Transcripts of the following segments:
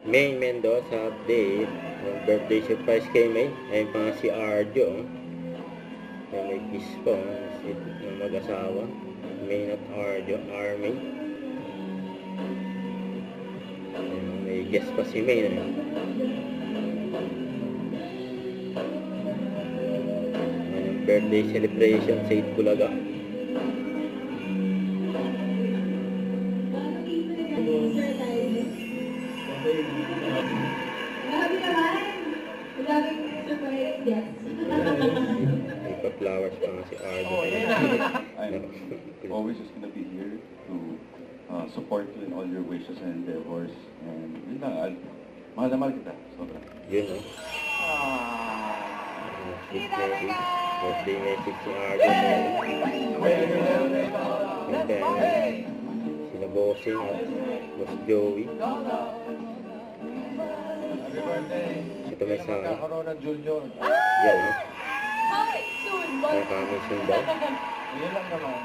May Mendoza update. Yung birthday surprise kay May. Ayun pa nga si Arjo. Yung may kiss po. Yung mag-asawa. May at Arjo. Army. Ayun, may guest pa si May. Ayun, yung birthday celebration sa Itbulaga. Flowers pa nga si Ardo. I'm always just gonna be here to support you in all your wishes and endeavors. And yun lang, mahal na mahal kita. Sobra. Yun, no? Sweet message. Birthday message si Ardo. Sila Bossing at Boss Joey. Ito may sa yan, no? May kami sundaw. Yun lang naman.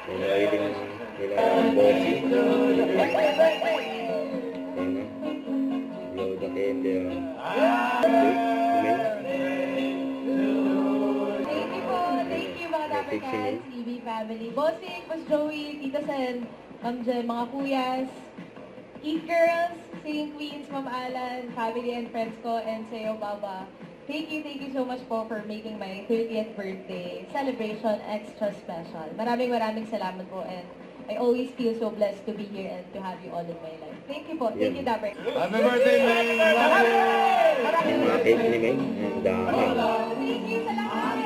May nailing nila Bossing. Ayun na. Blow the candle. Thank you mga Dapper Cats, TV family. Bossing, Boss Joey, Tita Sen, Ma'am Jen, mga kuyas, Eat Girls, Singing Queens, Ma'am Alan, family and friends ko, and sa'yo, Baba. Thank you so much po for making my 30th birthday celebration extra special. Maraming salamat po, and I always feel so blessed to be here and to have you all in my life. Thank you po. Thank you, Dapper. Happy birthday, May! Yung mga cake ni May. Ang dami. Thank you sa lahat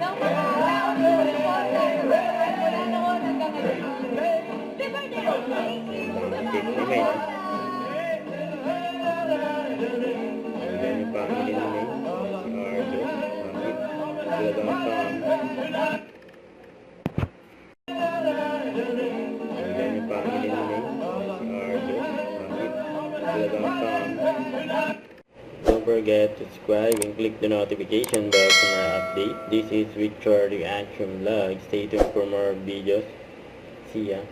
ng mga tao na supportan mula noon hanggang ngayon. Thank you Ang dami cake ni May. Ayan yung family ni May. Si Ardo. Bakit? Talagang pang. Ayan yung family ni May. Si Ardo. Bakit? Talagang pang. Don't forget to subscribe and click the notification bell for more updates. This is Richard Reaction Vlog. Stay tuned for more videos. See ya.